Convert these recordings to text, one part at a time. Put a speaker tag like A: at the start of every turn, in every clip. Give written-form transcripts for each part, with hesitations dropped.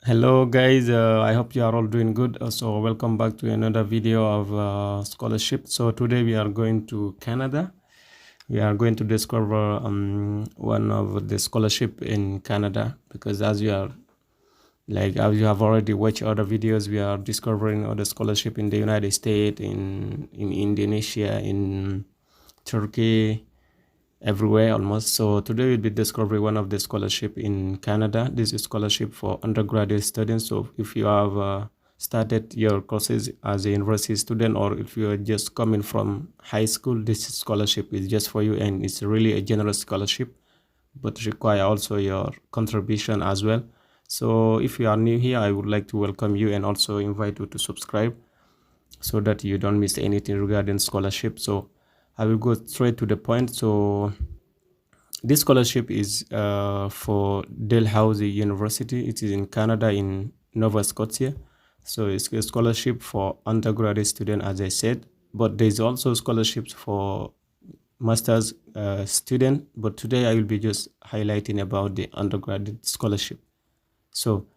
A: Hello guys, I hope you are all doing good. So welcome back to another video of scholarship. So today we are going to Canada. We are going to discover one of the scholarship in Canada, because as you have already watched other videos, we are discovering other scholarship in the United States, in Indonesia, in Turkey, everywhere almost. So today we'll be discovering one of the scholarship in Canada. This is scholarship for undergraduate students. So if you have started your courses as a university student, or if you are just coming from high school, this scholarship is just for you, and it's really a generous scholarship, but require also your contribution as well. So if you are new here, I would like to welcome you and also invite you to subscribe so that you don't miss anything regarding scholarship. So I will go straight to the point. So this scholarship is for Dalhousie University. It is in Canada, in Nova Scotia. So it's a scholarship for undergraduate student, as I said, but there's also scholarships for master's student. But today I will be just highlighting about the undergraduate scholarship. So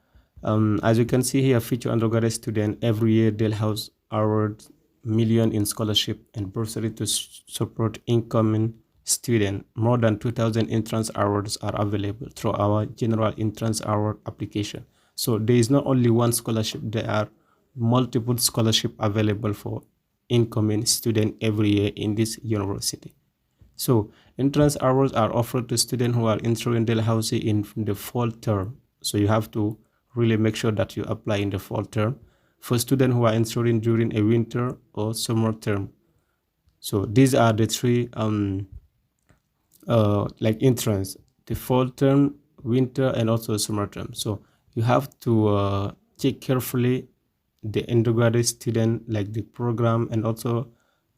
A: as you can see here, feature undergraduate student every year. Dalhousie awards million in scholarship and bursary to support incoming student. More than 2,000 entrance awards are available through our general entrance award application. So there is not only one scholarship, there are multiple scholarship available for incoming student every year in this university. So entrance awards are offered to students who are entering Dalhousie in the fall term. So you have to really make sure that you apply in the fall term. For students who are entering during a winter or summer term. So these are the three entrance: the fall term, winter, and also summer term. So you have to check carefully the undergraduate student, like the program, and also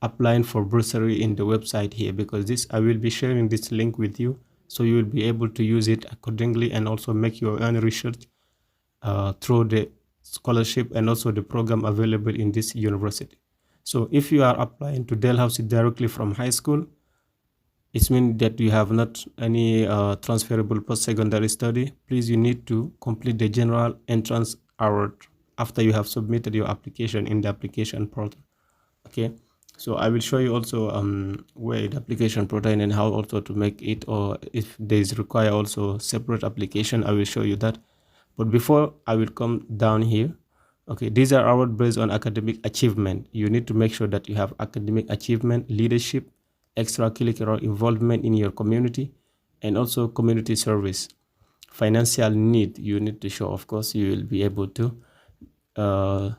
A: applying for bursary in the website here, because this I will be sharing this link with you, so you will be able to use it accordingly and also make your own research through the scholarship and also the program available in this university. So if you are applying to Dalhousie directly from high school, it means that you have not any transferable post-secondary study. Please, you need to complete the general entrance award after you have submitted your application in the application portal. Okay, so I will show you also where the application portal and how also to make it, or if there is require also separate application, I will show you that. But before I will come down here, okay, these are awards based on academic achievement. You need to make sure that you have academic achievement, leadership, extracurricular involvement in your community, and also community service. Financial need, you need to show, of course, you will be able to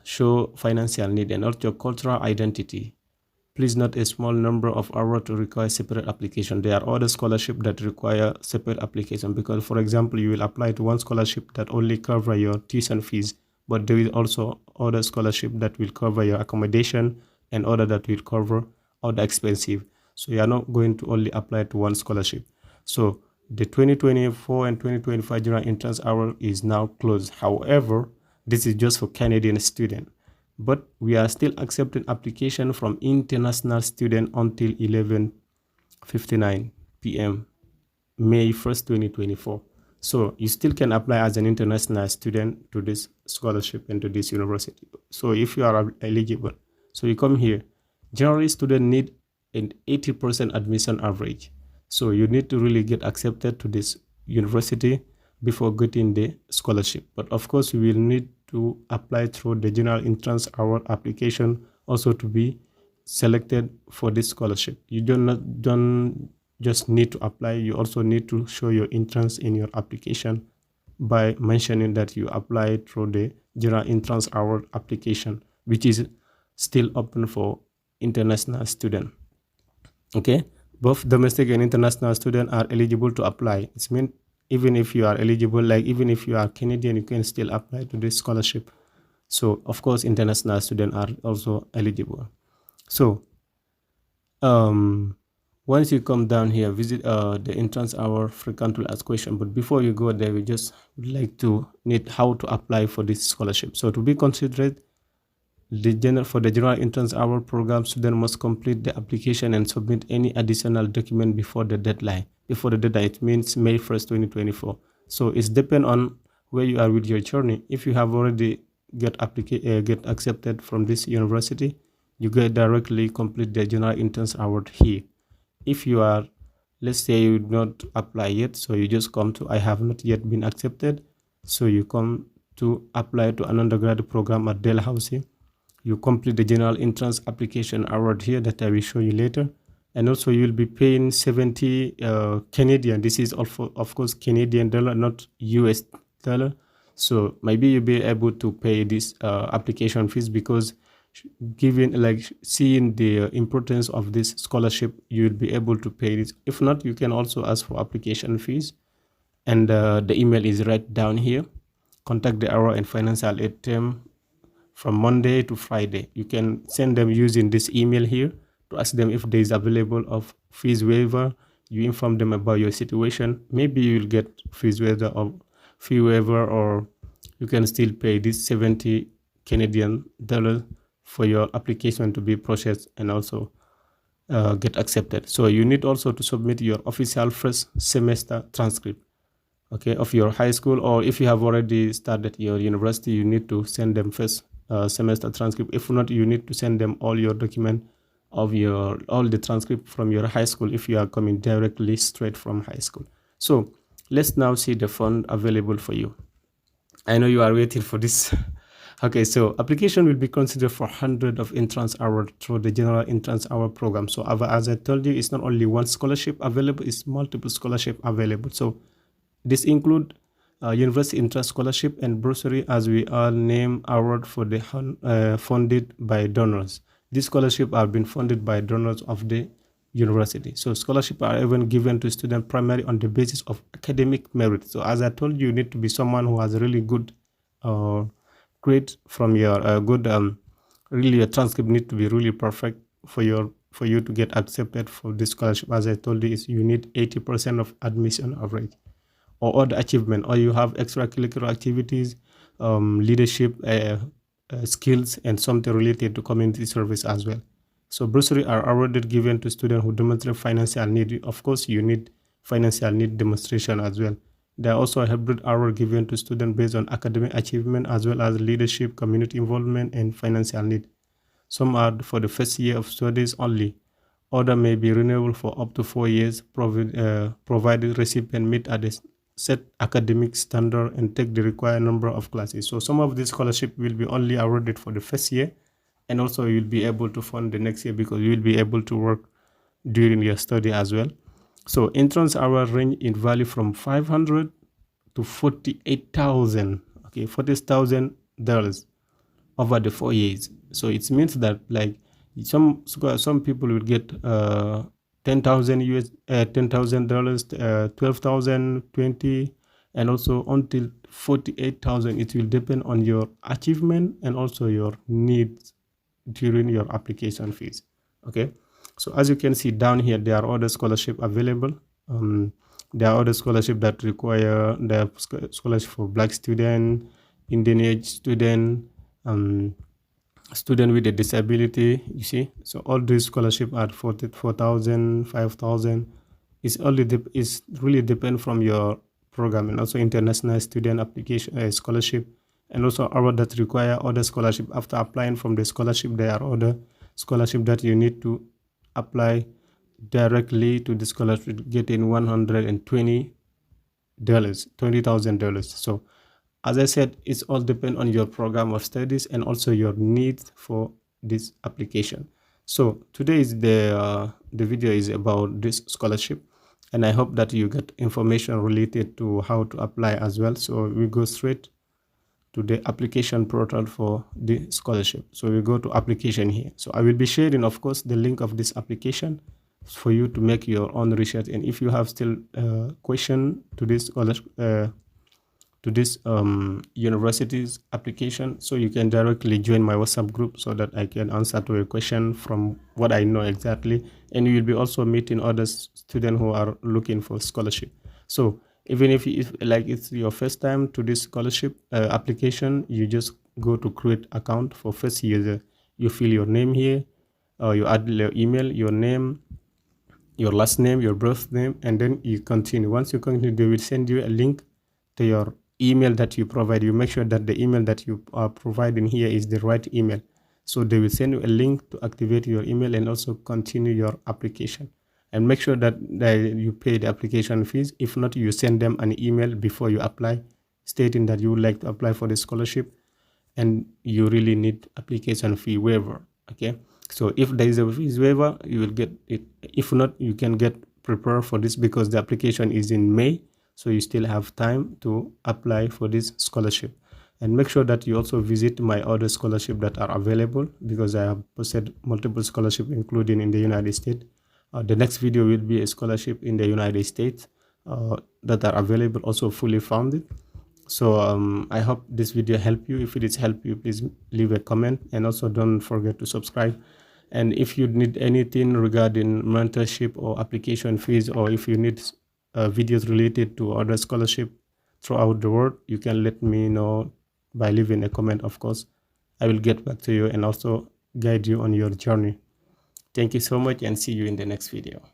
A: show financial need, and also cultural identity. Please note a small number of awards to require separate application. There are other scholarships that require separate application, because, for example, you will apply to one scholarship that only cover your tuition fees, but there is also other scholarship that will cover your accommodation and other that will cover other expensive. So you are not going to only apply to one scholarship. So the 2024 and 2025 general entrance award is now closed. However, this is just for Canadian students, but we are still accepting application from international students until 11:59 p.m. May 1st, 2024. So you still can apply as an international student to this scholarship and to this university. So if you are eligible, so you come here. Generally, students need an 80% admission average. So you need to really get accepted to this university before getting the scholarship. But of course, you will need to apply through the general entrance award application also to be selected for this scholarship. You don't just need to apply, you also need to show your interest in your application by mentioning that you applied through the general entrance award application, which is still open for international students. Okay, both domestic and international students are eligible to apply. It means even if you are eligible, like even if you are Canadian, you can still apply to this scholarship. So of course, international students are also eligible. So once you come down here, visit the entrance hour frequently asked question. But before you go there, we just would like to need how to apply for this scholarship. So to be considered for the general entrance award program, student must complete the application and submit any additional document before the deadline. Before the deadline, it means May 1st, 2024. So it's depend on where you are with your journey. If you have already get accepted from this university, you get directly complete the general entrance award here. If you are, let's say you did not apply yet, so you just come to I have not yet been accepted, so you come to apply to an undergraduate program at Dalhousie. You complete the general entrance application award here that I will show you later, and also you'll be paying 70 Canadian. This is also, of course, Canadian dollar, not US dollar. So maybe you'll be able to pay this application fees, because given like seeing the importance of this scholarship, you'll be able to pay this. If not, you can also ask for application fees, and the email is right down here. Contact the hour and financial aid team from Monday to Friday. You can send them using this email here to ask them if there is available of fees waiver. You inform them about your situation. Maybe you'll get fees waiver or fee waiver, or you can still pay this 70 Canadian dollars for your application to be processed and also get accepted. So you need also to submit your official first semester transcript, okay, of your high school, or if you have already started your university, you need to send them first semester transcript. If not, you need to send them all your document of all the transcript from your high school if you are coming directly straight from high school. So let's now see the fund available for you. I know you are waiting for this. Okay, so application will be considered for 100 of entrance hour through the general entrance hour program. So as I told you, it's not only one scholarship available, it's multiple scholarship available. So this include university entrance scholarship and bursary, as we all name award for the funded by donors. These scholarships are being funded by donors of the university. So scholarships are even given to students primarily on the basis of academic merit. So as I told you, you need to be someone who has a really good grade from your really your transcript need to be really perfect for you to get accepted for this scholarship. As I told you, is you need 80% of admission average or other achievement, or you have extracurricular activities, leadership skills, and something related to community service as well. So bursary are awarded given to students who demonstrate financial need. Of course, you need financial need demonstration as well. There are also a hybrid award given to students based on academic achievement as well as leadership, community involvement, and financial need. Some are for the first year of studies only. Other may be renewable for up to 4 years, provided recipient meet at the set academic standard and take the required number of classes. So some of this scholarship will be only awarded for the first year, and also you'll be able to fund the next year because you'll be able to work during your study as well. So entrance hour range in value from 500 to 48,000. Okay, $40,000 over the 4 years. So it means that like some people will get $10,000, $12,000, 20, and also until 48,000. It will depend on your achievement and also your needs during your application fees. Okay, so as you can see down here, there are other scholarship available. There are other scholarship that require the scholarship for Black student, Indian age student, student with a disability. You see, so all these scholarship are 4,000, 5,000. It's really depend from your program, and also international student application scholarship, and also award that require other scholarship. After applying from the scholarship, there are other scholarship that you need to apply directly to the scholarship, getting $20,000. So as I said, it's all depend on your program of studies and also your needs for this application. So today is the video is about this scholarship, and I hope that you get information related to how to apply as well. So we go straight to the application portal for the scholarship. So we go to application here. So I will be sharing, of course, the link of this application for you to make your own research. And if you have still question to this scholarship, to this university's application, so you can directly join my WhatsApp group so that I can answer to a question from what I know exactly. And you will be also meeting other students who are looking for scholarship. So even if it's your first time to this scholarship application, you just go to create account for first year. You fill your name here, you add your email, your name, your last name, your birth name, and then you continue. Once you continue, they will send you a link to your email that you provide, you make sure that the email that you are providing here is the right email. So they will send you a link to activate your email and also continue your application. And make sure that you pay the application fees. If not, you send them an email before you apply, stating that you would like to apply for the scholarship and you really need application fee waiver. Okay, so if there is a fees waiver, you will get it. If not, you can get prepared for this because the application is in May, so you still have time to apply for this scholarship. And make sure that you also visit my other scholarship that are available, because I have posted multiple scholarship including in the United States. The next video will be a scholarship in the United States that are available, also fully funded. So I hope this video helped you. If it is helped you, please leave a comment, and also don't forget to subscribe. And if you need anything regarding mentorship or application fees, or if you need videos related to other scholarship throughout the world, you can let me know by leaving a comment. Of course, I will get back to you and also guide you on your journey. Thank you so much, and see you in the next video.